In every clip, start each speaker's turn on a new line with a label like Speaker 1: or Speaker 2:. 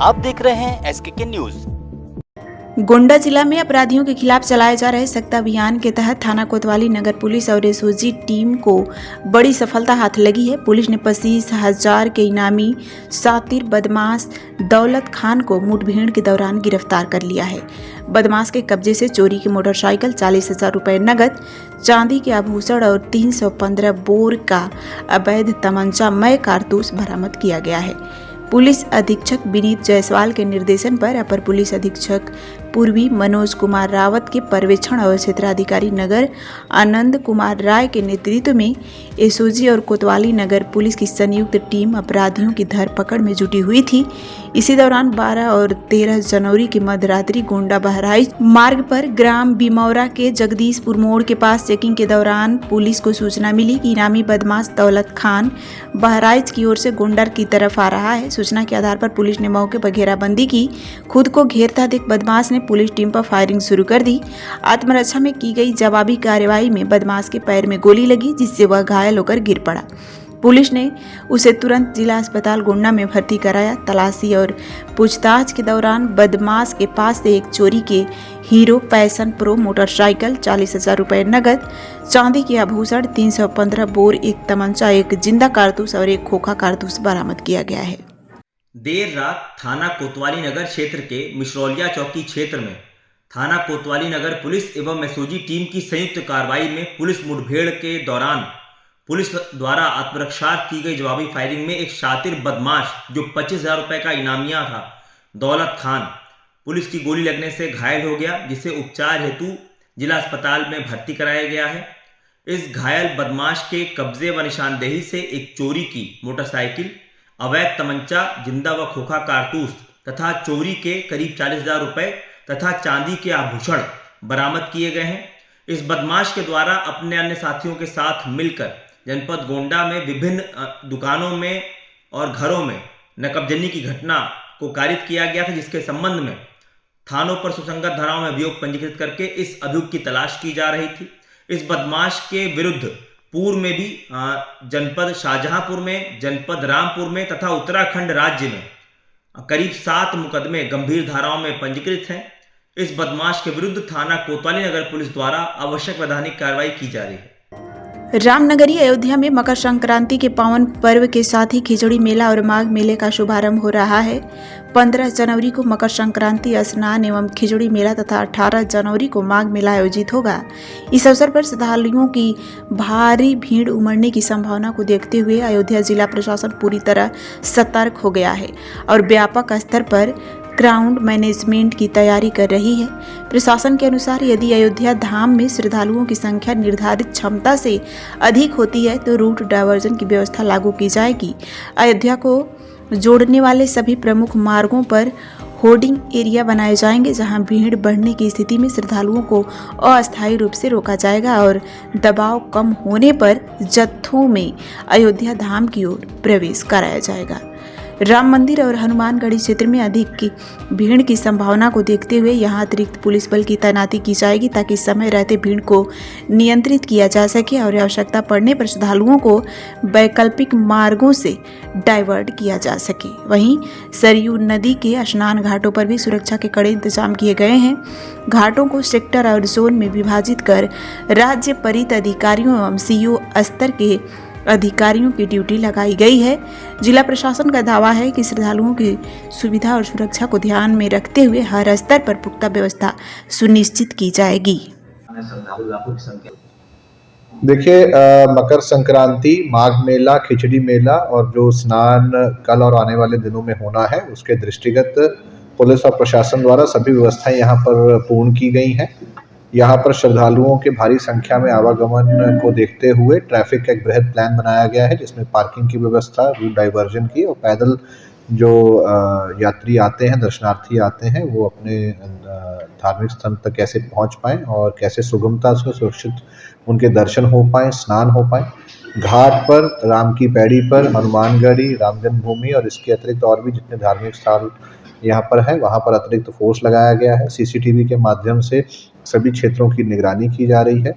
Speaker 1: आप देख रहे हैं SKK न्यूज।
Speaker 2: गोंडा जिला में अपराधियों के खिलाफ चलाए जा रहे सख्त अभियान के तहत थाना कोतवाली नगर पुलिस और एसओजी टीम को बड़ी सफलता हाथ लगी है। पुलिस ने 25,000 के इनामी शातिर बदमाश दौलत खान को मुठभेड़ के दौरान गिरफ्तार कर लिया है। बदमाश के कब्जे से चोरी की मोटरसाइकिल, 40,000 रुपए नगद, चांदी के आभूषण और 315 बोर का अवैध तमंचा मय कारतूस बरामद किया गया है। पुलिस अधीक्षक विनीत जायसवाल के निर्देशन पर अपर पुलिस अधीक्षक पूर्वी मनोज कुमार रावत के पर्यवेक्षण और क्षेत्राधिकारी नगर आनंद कुमार राय के नेतृत्व में एसओजी और कोतवाली नगर पुलिस की संयुक्त टीम अपराधियों की धरपकड़ में जुटी हुई थी। इसी दौरान 12 और 13 जनवरी की मध्यरात्रि गोंडा बहराइच मार्ग पर ग्राम बिमौरा के जगदीशपुर मोड़ के पास चेकिंग के दौरान पुलिस को सूचना मिली कि इनामी बदमाश दौलत खान बहराइच की ओर से गोंडा की तरफ आ रहा है। सूचना के आधार पर पुलिस ने मौके पर घेराबंदी की। खुद को घेरता देख बदमाश ने पुलिस टीम पर फायरिंग शुरू कर दी। आत्मरक्षा में की गई जवाबी कार्रवाई में बदमाश के पैर में गोली लगी, जिससे वह घायल होकर गिर पड़ा। पुलिस ने उसे तुरंत जिला अस्पताल गोंडा में भर्ती कराया। तलाशी और पूछताछ के दौरान बदमाश के पास से एक चोरी के हीरो पैशन प्रो मोटरसाइकिल, 40,000 रुपए नगद, चांदी के आभूषण, 315 बोर, एक तमंचा, एक जिंदा कारतूस और एक खोखा कारतूस बरामद किया गया है।
Speaker 3: देर रात थाना कोतवाली नगर क्षेत्र के मिश्रौलिया चौकी क्षेत्र में थाना कोतवाली नगर पुलिस एवं एसओजी टीम की संयुक्त कार्रवाई में पुलिस मुठभेड़ के दौरान पुलिस द्वारा आत्मरक्षा की गई जवाबी फायरिंग में एक शातिर बदमाश जो 25,000 रुपए का इनामिया था, दौलत खान, पुलिस की गोली लगने से घायल हो गया, जिसे उपचार हेतु जिला अस्पताल में भर्ती कराया गया है। इस घायल बदमाश के कब्जे व निशानदेही से एक चोरी की मोटरसाइकिल, अवैध तमंचा, जिंदा व खोखा कारतूस तथा चोरी के करीब 40,000 रुपए तथा चांदी के आभूषण बरामद किए गए हैं। इस बदमाश के द्वारा अपने अन्य साथियों के साथ मिलकर जनपद गोंडा में विभिन्न दुकानों में और घरों में नकबजनी की घटना को कारित किया गया था, जिसके संबंध में थानों पर सुसंगत धाराओं में अभियोग पंजीकृत करके इस अभियुक्त की तलाश की जा रही थी। इस बदमाश के विरुद्ध पूर्व में भी जनपद शाहजहांपुर में, जनपद रामपुर में तथा उत्तराखंड राज्य में करीब 7 मुकदमे गंभीर धाराओं में पंजीकृत हैं। इस बदमाश के विरुद्ध थाना कोतवाली नगर पुलिस द्वारा आवश्यक वैधानिक कार्रवाई की जा रही है।
Speaker 2: रामनगरी अयोध्या में मकर संक्रांति के पावन पर्व के साथ ही खिचड़ी मेला और माघ मेले का शुभारंभ हो रहा है। 15 जनवरी को मकर संक्रांति स्नान एवं खिचड़ी मेला तथा 18 जनवरी को माघ मेला आयोजित होगा। इस अवसर पर श्रद्धालुओं की भारी भीड़ उमड़ने की संभावना को देखते हुए अयोध्या जिला प्रशासन पूरी तरह सतर्क हो गया है और व्यापक स्तर पर ग्राउंड मैनेजमेंट की तैयारी कर रही है। प्रशासन के अनुसार यदि अयोध्या धाम में श्रद्धालुओं की संख्या निर्धारित क्षमता से अधिक होती है तो रूट डायवर्जन की व्यवस्था लागू की जाएगी। अयोध्या को जोड़ने वाले सभी प्रमुख मार्गों पर होर्डिंग एरिया बनाए जाएंगे, जहां भीड़ बढ़ने की स्थिति में श्रद्धालुओं को अस्थायी रूप से रोका जाएगा और दबाव कम होने पर जत्थों में अयोध्या धाम की ओर प्रवेश कराया जाएगा। राम मंदिर और हनुमानगढ़ी क्षेत्र में अधिक की भीड़ की संभावना को देखते हुए यहां अतिरिक्त पुलिस बल की तैनाती की जाएगी, ताकि समय रहते भीड़ को नियंत्रित किया जा सके और आवश्यकता पड़ने पर श्रद्धालुओं को वैकल्पिक मार्गों से डाइवर्ट किया जा सके। वहीं सरयू नदी के स्नान घाटों पर भी सुरक्षा के कड़े इंतजाम किए गए हैं। घाटों को सेक्टर और जोन में विभाजित कर राज्य परित अधिकारियों एवं सीओ स्तर के अधिकारियों की ड्यूटी लगाई गई है। जिला प्रशासन का दावा है कि श्रद्धालुओं की सुविधा और सुरक्षा को ध्यान में रखते हुए हर स्तर पर पुख्ता व्यवस्था सुनिश्चित की जाएगी।
Speaker 4: देखिए, मकर संक्रांति, माघ मेला, खिचड़ी मेला और जो स्नान कल और आने वाले दिनों में होना है, उसके दृष्टिगत पुलिस और प्रशासन द्वारा सभी व्यवस्थाएं यहाँ पर पूर्ण की गई हैं। यहाँ पर श्रद्धालुओं के भारी संख्या में आवागमन को देखते हुए ट्रैफिक का एक बृहद प्लान बनाया गया है, जिसमें पार्किंग की व्यवस्था, रूट डाइवर्जन की और पैदल जो यात्री आते हैं, दर्शनार्थी आते हैं, वो अपने धार्मिक स्थल तक कैसे पहुँच पाएँ और कैसे सुगमता से सुरक्षित उनके दर्शन हो पाएँ, स्नान हो पाएँ। घाट पर, राम की पैड़ी पर, हनुमानगढ़ी, राम जन्मभूमि और इसके अतिरिक्त और भी जितने धार्मिक स्थल यहाँ पर है, वहाँ पर अतिरिक्त फोर्स लगाया गया है। सीसीटीवी के माध्यम से सभी क्षेत्रों की निगरानी की जा रही है।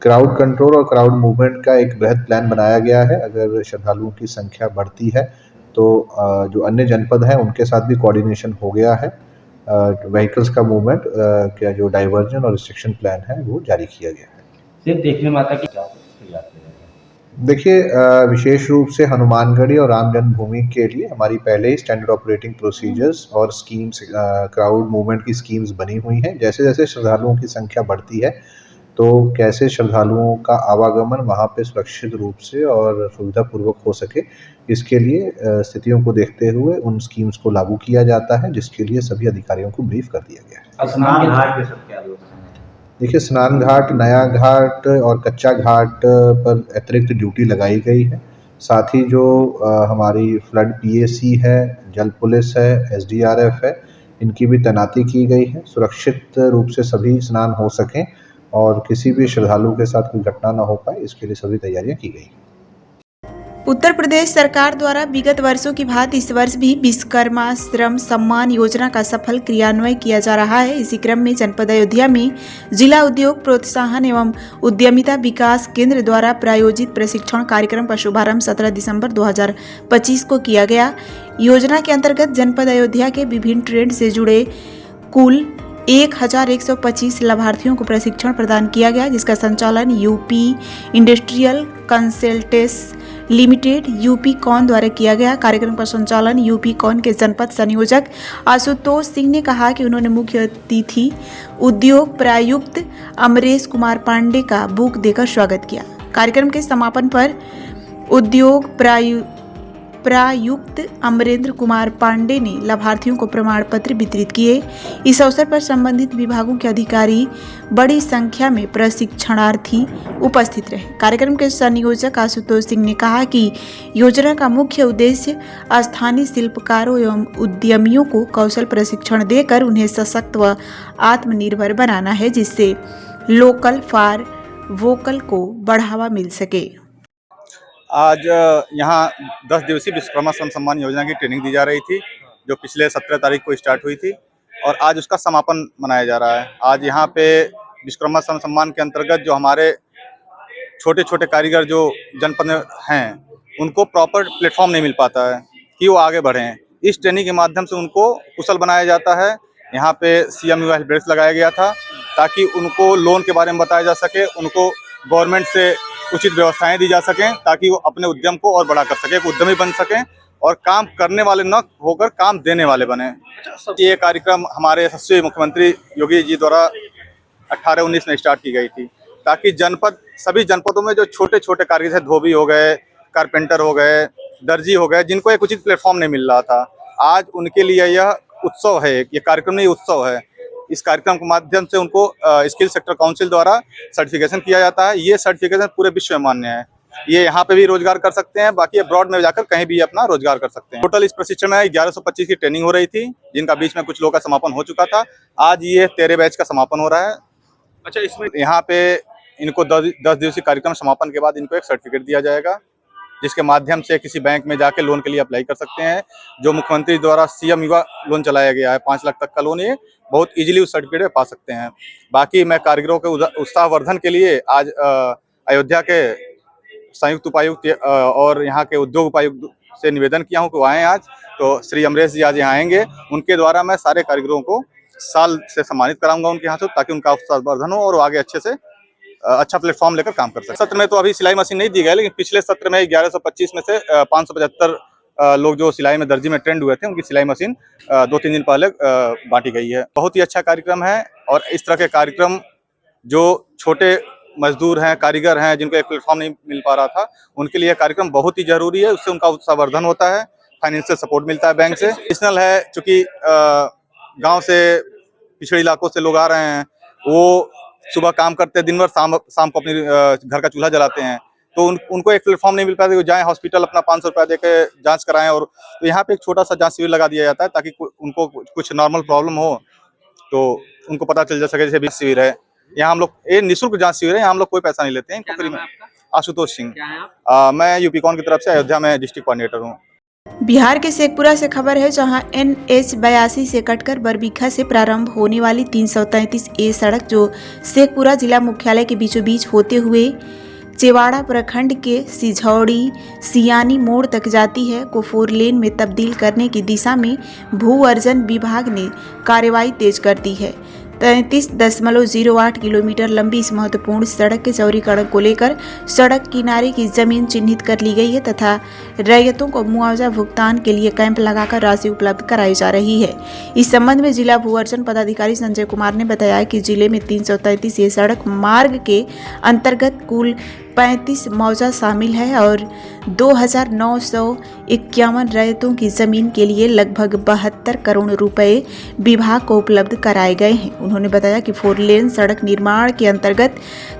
Speaker 4: क्राउड कंट्रोल और क्राउड मूवमेंट का एक बृहद प्लान बनाया गया है। अगर श्रद्धालुओं की संख्या बढ़ती है तो जो अन्य जनपद हैं उनके साथ भी कोऑर्डिनेशन हो गया है। व्हीकल्स का मूवमेंट क्या जो डाइवर्जन और रिस्ट्रिक्शन प्लान है वो जारी किया गया है।
Speaker 5: सिर्फ देखने माता की जाते हैं।
Speaker 4: देखिए विशेष रूप से हनुमानगढ़ी और राम जन्मभूमि के लिए हमारी पहले ही स्टैंडर्ड ऑपरेटिंग प्रोसीजर्स और स्कीम्स क्राउड मूवमेंट की स्कीम्स बनी हुई हैं। जैसे जैसे श्रद्धालुओं की संख्या बढ़ती है तो कैसे श्रद्धालुओं का आवागमन वहाँ पे सुरक्षित रूप से और सुविधापूर्वक हो सके, इसके लिए स्थितियों को देखते हुए उन स्कीम्स को लागू किया जाता है, जिसके लिए सभी अधिकारियों को ब्रीफ कर दिया गया है।
Speaker 5: स्नान घाट पे सब क्या व्यवस्था है?
Speaker 4: देखिए स्नान घाट, नया घाट और कच्चा घाट पर अतिरिक्त ड्यूटी लगाई गई है। साथ ही जो हमारी फ्लड पीएसी है, जल पुलिस है, एसडीआरएफ है, इनकी भी तैनाती की गई है। सुरक्षित रूप से सभी स्नान हो सकें और किसी भी श्रद्धालु के साथ कोई घटना ना हो पाए, इसके लिए सभी तैयारियां की गई।
Speaker 2: उत्तर प्रदेश सरकार द्वारा विगत वर्षों की भांति इस वर्ष भी विश्वकर्मा श्रम सम्मान योजना का सफल क्रियान्वयन किया जा रहा है। इसी क्रम में जनपद अयोध्या में जिला उद्योग प्रोत्साहन एवं उद्यमिता विकास केंद्र द्वारा प्रायोजित प्रशिक्षण कार्यक्रम का शुभारंभ 17 दिसंबर 2025 को किया गया। योजना के अंतर्गत जनपद अयोध्या के विभिन्न ट्रेड से जुड़े कुल 1125 लाभार्थियों को प्रशिक्षण प्रदान किया गया, जिसका संचालन UP industrial consultants limited UPCON द्वारा किया गया। कार्यक्रम का संचालन यूपी कॉन के जनपद संयोजक आशुतोष सिंह ने कहा कि उन्होंने मुख्य अतिथि उद्योग प्रायुक्त अमरेश कुमार पांडे का बुक देकर स्वागत किया। कार्यक्रम के समापन पर उद्योग प्रायुक्त अमरेंद्र कुमार पांडे ने लाभार्थियों को प्रमाण पत्र वितरित किए। इस अवसर पर संबंधित विभागों के अधिकारी बड़ी संख्या में प्रशिक्षणार्थी उपस्थित रहे। कार्यक्रम के संयोजक आशुतोष सिंह ने कहा कि योजना का मुख्य उद्देश्य स्थानीय शिल्पकारों एवं उद्यमियों को कौशल प्रशिक्षण देकर उन्हें सशक्त व आत्मनिर्भर बनाना है, जिससे लोकल फॉर वोकल को बढ़ावा मिल सके।
Speaker 6: आज यहाँ 10 दिवसीय विश्वकर्मा श्रम सम्मान योजना की ट्रेनिंग दी जा रही थी, जो पिछले 17 तारीख को स्टार्ट हुई थी और आज उसका समापन मनाया जा रहा है। आज यहाँ पे विश्वकर्मा श्रम सम्मान के अंतर्गत जो हमारे छोटे छोटे कारीगर जो जनपद में हैं, उनको प्रॉपर प्लेटफॉर्म नहीं मिल पाता है कि वो आगे बढ़ें। इस ट्रेनिंग के माध्यम से उनको कुशल बनाया जाता है। यहाँ पे CMU हेल्प डेस्क लगाया गया था ताकि उनको लोन के बारे में बताया जा सके, उनको गवर्नमेंट से उचित व्यवस्थाएं दी जा सकें ताकि वो अपने उद्यम को और बड़ा कर सके, उद्यमी बन सकें और काम करने वाले न होकर काम देने वाले बने। ये कार्यक्रम हमारे यशस्वी मुख्यमंत्री योगी जी द्वारा 18-19 में स्टार्ट की गई थी ताकि सभी जनपदों में जो छोटे छोटे कारीगर थे, धोबी हो गए, कारपेंटर हो गए, दर्जी हो गए, जिनको एक उचित प्लेटफॉर्म नहीं मिल रहा था, आज उनके लिए यह उत्सव है। ये कार्यक्रम नहीं, उत्सव है। इस कार्यक्रम के माध्यम से उनको स्किल सेक्टर काउंसिल द्वारा सर्टिफिकेशन किया जाता है। ये सर्टिफिकेशन पूरे विश्व में मान्य है। ये यहाँ पे भी रोजगार कर सकते हैं, बाकी अब्रॉड में जाकर कहीं भी अपना रोजगार कर सकते हैं। टोटल इस प्रशिक्षण में 1125 की ट्रेनिंग हो रही थी, जिनका बीच में कुछ लोगों का समापन हो चुका था। आज ये 13 बैच का समापन हो रहा है। अच्छा, इसमें यहाँ पे इनको 10 दिवसीय कार्यक्रम समापन के बाद इनको एक सर्टिफिकेट दिया जाएगा, जिसके माध्यम से किसी बैंक में जाके लोन के लिए अप्लाई कर सकते हैं। जो मुख्यमंत्री द्वारा CM युवा लोन चलाया गया है, 5 लाख तक का लोन, ये बहुत इजीली उस सर्टिफिकेट में पा सकते हैं। बाकी मैं कारीगरों के उत्साहवर्धन के लिए आज अयोध्या के संयुक्त उपायुक्त और यहाँ के उद्योग उपायुक्त से निवेदन किया हूँ कि वो आएँ आज। तो श्री अमरेश जी आज यहाँ आएंगे, उनके द्वारा मैं सारे कारीगरों को साल से सम्मानित कराऊंगा उनके यहाँ से, ताकि उनका उत्साहवर्धन हो और वो आगे अच्छे से अच्छा प्लेटफॉर्म लेकर काम कर सकते। सत्र में तो अभी सिलाई मशीन नहीं दी गई, लेकिन पिछले सत्र में 1125 में से 575 लोग जो सिलाई में दर्जी में ट्रेंड हुए थे, उनकी सिलाई मशीन 2-3 दिन पहले बांटी गई है। बहुत ही अच्छा कार्यक्रम है और इस तरह के कार्यक्रम जो छोटे मजदूर हैं, कारीगर हैं, जिनको एक प्लेटफॉर्म नहीं मिल पा रहा था, उनके लिए कार्यक्रम बहुत ही जरूरी है। उससे उनका उत्साहवर्धन होता है, फाइनेंशियल सपोर्ट मिलता है बैंक से। एडिशनल है, चूँकि गाँव से पिछड़े इलाकों से लोग आ रहे हैं, वो सुबह काम करते हैं, दिन भर शाम को अपनी घर का चूल्हा जलाते हैं, तो उनको एक प्लेटफॉर्म नहीं मिल पाता कि जाएं हॉस्पिटल अपना 500 रुपया देके जांच कराएं। और तो यहाँ पे एक छोटा सा जांच शिविर लगा दिया जाता है ताकि उनको कुछ नॉर्मल प्रॉब्लम हो तो उनको पता चल जा सके। जैसे भी शिविर है यहाँ, हम लोग ये निःशुल्क जांच शिविर है, यहाँ हम लोग कोई पैसा नहीं लेते हैं। इनको फ्री में। आशुतोष सिंह, मैं यूपी कॉन की तरफ से अयोध्या में डिस्ट्रिक्ट कोऑर्डिनेटर हूँ।
Speaker 2: बिहार के शेखपुरा से खबर है, जहां NH 82 से कटकर बरबीघा से प्रारंभ होने वाली 333A सड़क, जो शेखपुरा जिला मुख्यालय के बीचों बीच होते हुए चेवाड़ा प्रखंड के सिझौड़ी सियानी मोड़ तक जाती है को 4 लेन में तब्दील करने की दिशा में भू अर्जन विभाग ने कार्रवाई तेज कर दी है। 33.08 किलोमीटर लंबी इस महत्वपूर्ण सड़क के चौड़ीकरण को लेकर सड़क किनारे की जमीन चिन्हित कर ली गई है तथा रैयतों को मुआवजा भुगतान के लिए कैंप लगाकर राशि उपलब्ध कराई जा रही है। इस संबंध में जिला भू अर्जन पदाधिकारी संजय कुमार ने बताया कि जिले में 333 ये सड़क मार्ग के अंतर्गत कुल 35 मौजा शामिल है और 2,951 रैयतों की जमीन के लिए लगभग 72 करोड़ रुपए विभाग को उपलब्ध कराए गए हैं। उन्होंने बताया कि 4 लेन सड़क निर्माण के अंतर्गत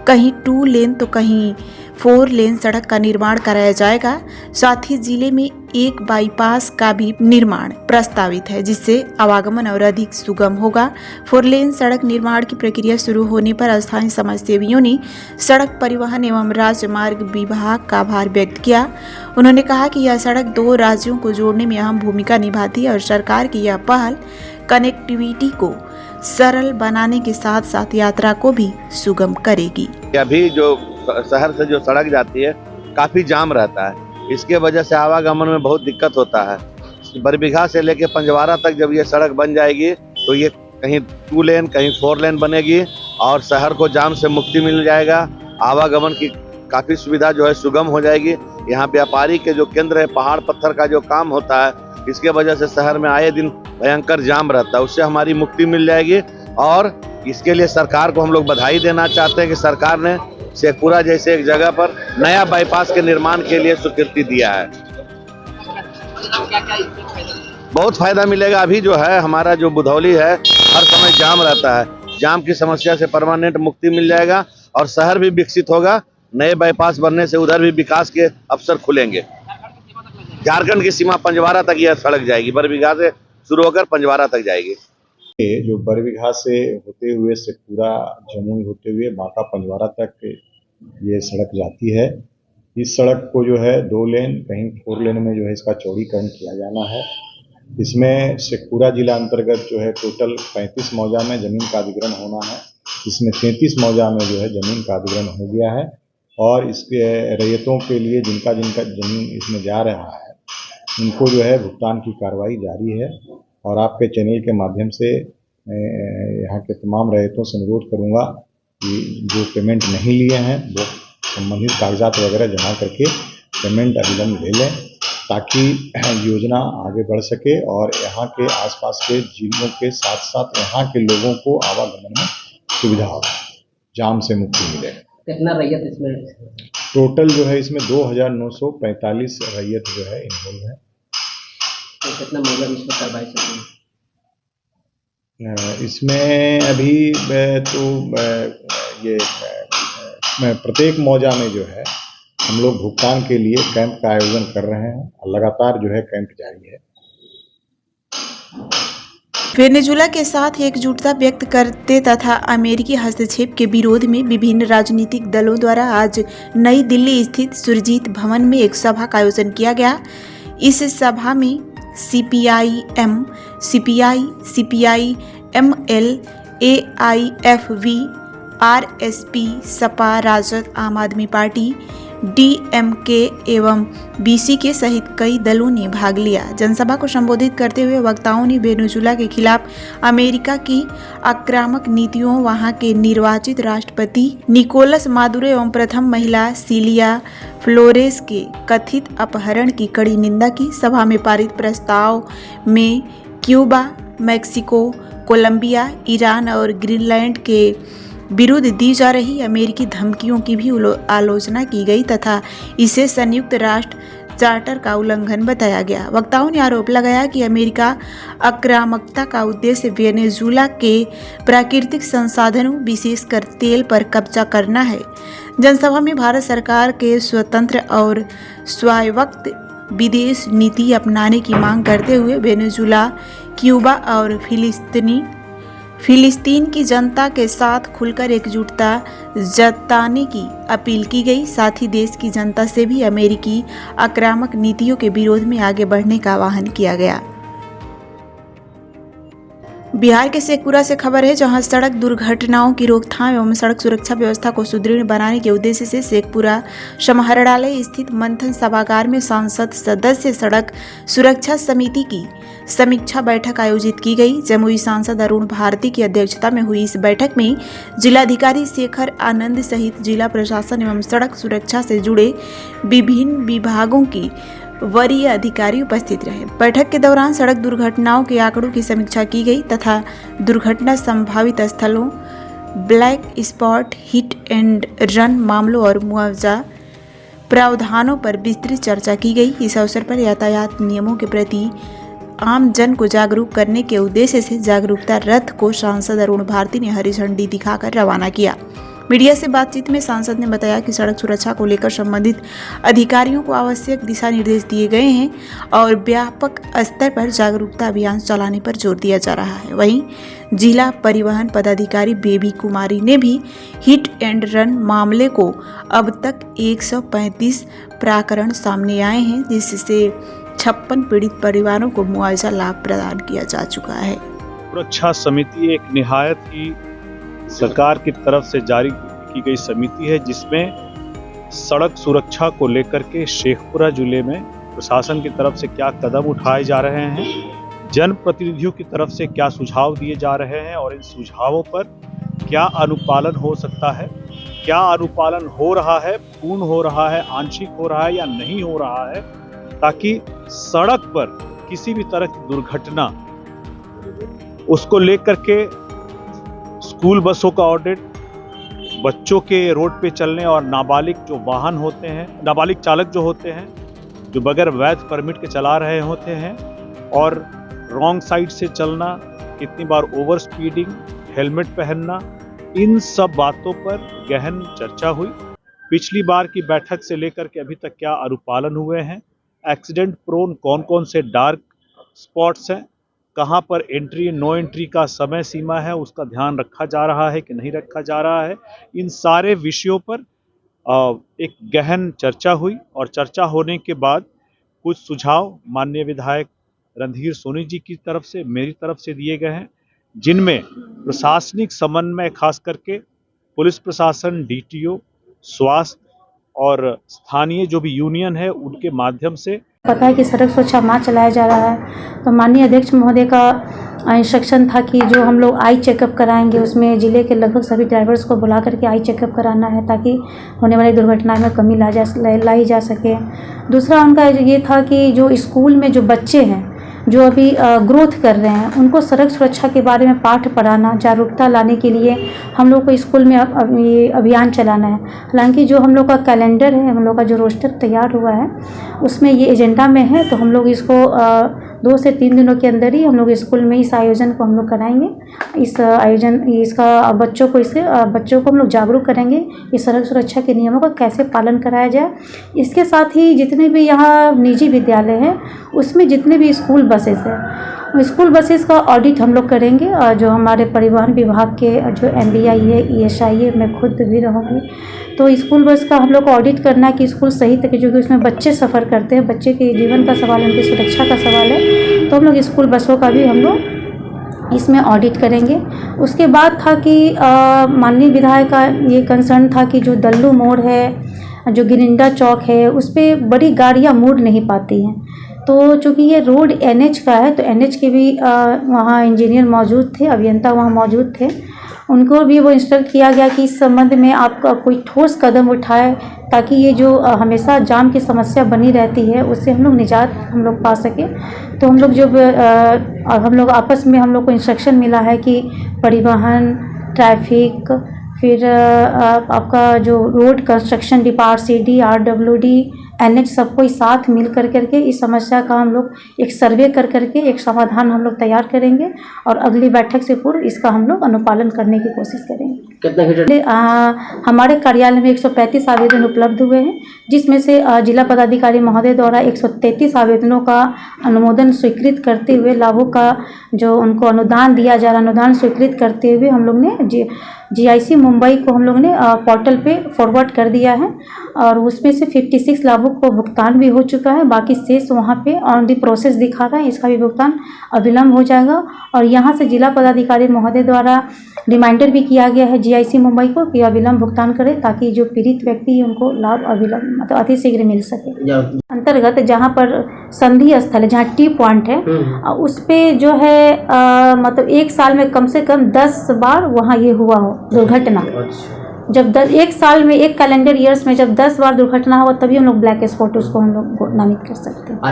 Speaker 2: कहीं 2 लेन तो कहीं 4 लेन सड़क का निर्माण कराया जाएगा। साथ ही जिले में एक बाईपास का भी निर्माण प्रस्तावित है जिससे आवागमन और अधिक सुगम होगा। 4 लेन सड़क निर्माण की प्रक्रिया शुरू होने पर स्थानीय समाजसेवियों ने सड़क परिवहन एवं राजमार्ग विभाग का आभार व्यक्त किया। उन्होंने कहा कि यह सड़क 2 राज्यों को जोड़ने में अहम भूमिका निभाती है और सरकार की यह पहल कनेक्टिविटी को सरल बनाने के साथ साथ यात्रा को भी सुगम करेगी।
Speaker 7: अभी जो शहर से जो सड़क जाती है काफी जाम रहता है, इसके वजह से आवागमन में बहुत दिक्कत होता है। बरबीघा से लेके पंजवारा तक जब ये सड़क बन जाएगी तो ये कहीं 2 लेन कहीं 4 लेन बनेगी और शहर को जाम से मुक्ति मिल जाएगा। आवागमन की काफी सुविधा जो है सुगम हो जाएगी। यहाँ व्यापारी के जो केंद्र है, पहाड़ पत्थर का जो काम होता है, इसके वजह से शहर में आए दिन भयंकर जाम रहता है, उससे हमारी मुक्ति मिल जाएगी। और इसके लिए सरकार को हम लोग बधाई देना चाहते हैं कि सरकार ने शेखपुरा जैसे एक जगह पर नया बाईपास के निर्माण के लिए स्वीकृति दिया है। बहुत फायदा मिलेगा। अभी जो है हमारा जो बुधौली है हर समय जाम रहता है, जाम की समस्या से परमानेंट मुक्ति मिल जाएगा और शहर भी विकसित होगा। नए बाईपास बनने से उधर भी विकास के अवसर खुलेंगे। झारखंड की सीमा पंजवारा तक यह सड़क जाएगी, बरबीघा से शुरू होकर पंजवारा तक जाएगी।
Speaker 4: जो बरबीघा से होते हुए शेखपुरा जमुई होते हुए बांका पंजवारा तक ये सड़क जाती है। इस सड़क को जो है 2 लेन कहीं 4 लेन में जो है इसका चौड़ीकरण किया जाना है। इसमें शेखपुरा जिला अंतर्गत जो है टोटल 35 मौजा में ज़मीन का अधिग्रहण होना है। इसमें 33 मौजा में जो है ज़मीन का अधिग्रहण हो गया है और इसके रैयतों के लिए जिनका ज़मीन इसमें जा रहा है उनको जो है भुगतान की कार्रवाई जारी है। और आपके चैनल के माध्यम से मैं यहाँ के तमाम रैयतों से अनुरोध करूँगा कि जो पेमेंट नहीं लिए हैं वो संबंधित कागजात वगैरह जमा करके पेमेंट अविलंब ले लें ताकि योजना आगे बढ़ सके और यहाँ के आसपास के जिलों के साथ साथ यहाँ के लोगों को आवागमन में सुविधा हो, जाम से मुक्ति मिले।
Speaker 5: कितना रैयत इसमें?
Speaker 4: टोटल जो है इसमें 2,945 रैयत जो है इन्वॉल्व है।
Speaker 5: तो कितना मतलब इसमें कार्रवाई सकते हैं?
Speaker 4: इसमें अभी तो ये प्रत्येक मौजा में जो है हम लोग भुगतान के लिए कैंप का आयोजन कर रहे हैं। लगातार जो है कैंप जारी है।
Speaker 2: वेनेजुला के साथ एकजुटता व्यक्त करते तथा अमेरिकी हस्तक्षेप के विरोध में विभिन्न राजनीतिक दलों द्वारा आज नई दिल्ली स्थित सुरजीत भवन में एक सभा का आयोजन किया गया। इस सभा में CPI-M, CPI, CPI-ML, AIFV, RSP, Sapa, Rajad, आम आदमी पार्टी, DMK एवं BC के सहित कई दलों ने भाग लिया। जनसभा को संबोधित करते हुए वक्ताओं ने वेनेजुला के खिलाफ अमेरिका की आक्रामक नीतियों, वहां के निर्वाचित राष्ट्रपति निकोलस मादुरो एवं प्रथम महिला सिलिया फ्लोरेस के कथित अपहरण की कड़ी निंदा की। सभा में पारित प्रस्ताव में क्यूबा, मैक्सिको, कोलंबिया, ईरान और ग्रीनलैंड के विरुद्ध दी जा रही अमेरिकी धमकियों की भी आलोचना की गई तथा इसे संयुक्त राष्ट्र चार्टर का उल्लंघन बताया गया। वक्ताओं ने आरोप लगाया कि अमेरिका आक्रामकता का उद्देश्य वेनेजुला के प्राकृतिक संसाधनों विशेषकर तेल पर कब्जा करना है। जनसभा में भारत सरकार के स्वतंत्र और स्वायत्त विदेश नीति अपनाने की मांग करते हुए वेनेजुला, क्यूबा और फिलिस्तीन की जनता के साथ खुलकर एकजुटता जताने की अपील की गई। साथ ही देश की जनता से भी अमेरिकी आक्रामक नीतियों के विरोध में आगे बढ़ने का आह्वान किया गया। बिहार के शेखपुरा से खबर है, जहां सड़क दुर्घटनाओं की रोकथाम एवं सड़क सुरक्षा व्यवस्था को सुदृढ़ बनाने के उद्देश्य से शेखपुरा समाहरणालय स्थित मंथन सभागार में सांसद सदस्य सड़क सुरक्षा समिति की समीक्षा बैठक आयोजित की गई। जमुई सांसद अरुण भारती की अध्यक्षता में हुई इस बैठक में जिलाधिकारी शेखर आनंद सहित जिला प्रशासन एवं सड़क सुरक्षा से जुड़े विभिन्न विभागों की वरीय अधिकारी उपस्थित रहे। बैठक के दौरान सड़क दुर्घटनाओं के आंकड़ों की समीक्षा की गई तथा दुर्घटना संभावित स्थलों, black spot, hit and run मामलों और मुआवजा प्रावधानों पर विस्तृत चर्चा की गई। इस अवसर पर यातायात नियमों के प्रति आम जन को जागरूक करने के उद्देश्य से जागरूकता रथ को सांसद अरुण भारती ने हरी झंडी दिखाकर रवाना किया। मीडिया से बातचीत में सांसद ने बताया कि सड़क सुरक्षा को लेकर संबंधित अधिकारियों को आवश्यक दिशा निर्देश दिए गए हैं और व्यापक स्तर पर जागरूकता अभियान चलाने पर जोर दिया जा रहा है। वहीं जिला परिवहन पदाधिकारी बेबी कुमारी ने भी हिट एंड रन मामले को अब तक 135 प्रकरण सामने आए हैं, जिससे 56 पीड़ित परिवारों को मुआवजा लाभ प्रदान किया जा चुका है।
Speaker 8: सुरक्षा समिति एक निहायत ही सरकार की तरफ से जारी की गई समिति है, जिसमें सड़क सुरक्षा को लेकर के शेखपुरा जिले में प्रशासन की तरफ से क्या कदम उठाए जा रहे हैं, जनप्रतिनिधियों की तरफ से क्या सुझाव दिए जा रहे हैं और इन सुझावों पर क्या अनुपालन हो सकता है, क्या अनुपालन हो रहा है, पूर्ण हो रहा है, आंशिक हो रहा है या नहीं हो रहा है, ताकि सड़क पर किसी भी तरह की दुर्घटना उसको लेकर के स्कूल बसों का ऑडिट, बच्चों के रोड पे चलने और नाबालिग जो वाहन होते हैं, नाबालिग चालक जो होते हैं, जो बगैर वैध परमिट के चला रहे होते हैं और रॉन्ग साइड से चलना, कितनी बार ओवर स्पीडिंग, हेलमेट पहनना, इन सब बातों पर गहन चर्चा हुई। पिछली बार की बैठक से लेकर के अभी तक क्या अनुपालन हुए हैं, एक्सीडेंट प्रोन कौन कौन से डार्क स्पॉट्स हैं, कहाँ पर एंट्री नो एंट्री का समय सीमा है, उसका ध्यान रखा जा रहा है कि नहीं रखा जा रहा है, इन सारे विषयों पर एक गहन चर्चा हुई और चर्चा होने के बाद कुछ सुझाव माननीय विधायक रणधीर सोनी जी की तरफ से, मेरी तरफ से दिए गए हैं, जिनमें प्रशासनिक समन्वय खास करके पुलिस प्रशासन, डीटीओ, स्वास्थ्य और स्थानीय जो भी यूनियन है उनके माध्यम से
Speaker 9: पता है कि सड़क सुरक्षा माह चलाया जा रहा है। तो माननीय अध्यक्ष महोदय का इंस्ट्रक्शन था कि जो हम लोग आई चेकअप कराएंगे, उसमें जिले के लगभग सभी ड्राइवर्स को बुला करके आई चेकअप कराना है, ताकि होने वाली दुर्घटनाओं में कमी लाई जा सके। दूसरा उनका ये था कि जो स्कूल में जो बच्चे हैं जो अभी ग्रोथ कर रहे हैं, उनको सड़क सुरक्षा के बारे में पाठ पढ़ाना, जागरूकता लाने के लिए हम लोग को स्कूल में ये अभियान चलाना है। हालांकि जो हम लोग का कैलेंडर है, हम लोग का जो रोस्टर तैयार हुआ है, उसमें ये एजेंडा में है, तो हम लोग इसको 2 से 3 दिनों के अंदर ही हम लोग स्कूल में इस आयोजन को हम लोग कराएंगे। इसका बच्चों को हम लोग जागरूक करेंगे कि सड़क सुरक्षा के नियमों का कैसे पालन कराया जाए। इसके साथ ही जितने भी यहाँ निजी विद्यालय हैं, उसमें जितने भी स्कूल बसेस हैं, स्कूल बसेस का ऑडिट हम लोग करेंगे। और जो हमारे परिवहन विभाग के जो MBI है, ESI है, मैं खुद भी रहूँगी, तो स्कूल बस का हम लोग को ऑडिट करना है कि स्कूल सही तरीके, जो कि उसमें बच्चे सफ़र करते हैं, बच्चे के जीवन का सवाल है, उनकी सुरक्षा का सवाल है, तो हम लोग स्कूल बसों का भी हम लोग इसमें ऑडिट करेंगे। उसके बाद था कि माननीय विधायक का ये कंसर्न था कि जो दल्लू मोड़ है, जो गिरिंडा चौक है, उस पर बड़ी गाड़ियाँ मुड़ नहीं पाती हैं। तो चूँकि ये रोड NH का है, तो NH के भी वहाँ इंजीनियर मौजूद थे, अभियंता वहाँ मौजूद थे, उनको भी वो इंस्ट्रक्ट किया गया कि इस संबंध में आपका कोई ठोस कदम उठाए, ताकि ये जो हमेशा जाम की समस्या बनी रहती है, उससे हम लोग निजात हम लोग पा सकें। तो हम लोग हम लोग आपस में हम लोग को इंस्ट्रक्शन मिला है कि परिवहन, ट्रैफिक, फिर आपका जो road construction depart, CD, RWD, NH सबको साथ मिल करके इस समस्या का हम लोग एक सर्वे करके एक समाधान हम लोग तैयार करेंगे और अगली बैठक से पूर्व इसका हम लोग अनुपालन करने की कोशिश करेंगे।
Speaker 5: कितना
Speaker 9: हमारे कार्यालय में 135 आवेदन उपलब्ध हुए हैं, जिसमें से जिला पदाधिकारी महोदय द्वारा 133 आवेदनों का अनुमोदन स्वीकृत करते हुए लाभों का जो उनको अनुदान दिया जा रहा है, अनुदान स्वीकृत करते हुए हम लोग ने GIC मुंबई को हम लोगों ने पोर्टल पे फॉरवर्ड कर दिया है और उसमें से 56 लाभों को भुगतान भी हो चुका है। बाकी शेष वहाँ पे ऑन दी प्रोसेस दिखा रहा है, इसका भी भुगतान अविलंब हो जाएगा। और यहाँ से जिला पदाधिकारी महोदय द्वारा रिमाइंडर भी किया गया है GIC मुंबई को कि अविलंब भुगतान करें, ताकि जो पीड़ित व्यक्ति है उनको लाभ अविलंब मतलब अतिशीघ्र मिल सके। अंतर्गत जहाँ पर संधि स्थल है, जहाँ टी पॉइंट है, उस पे जो है मतलब 1 साल में कम से कम 10 बार वहाँ ये हुआ हो दुर्घटना। जब 1 साल में 1 कैलेंडर ईयर्स में जब 10 बार दुर्घटना हुआ तभी हम लोग ब्लैक स्पॉट उसको हम लोग नामित कर सकते हैं।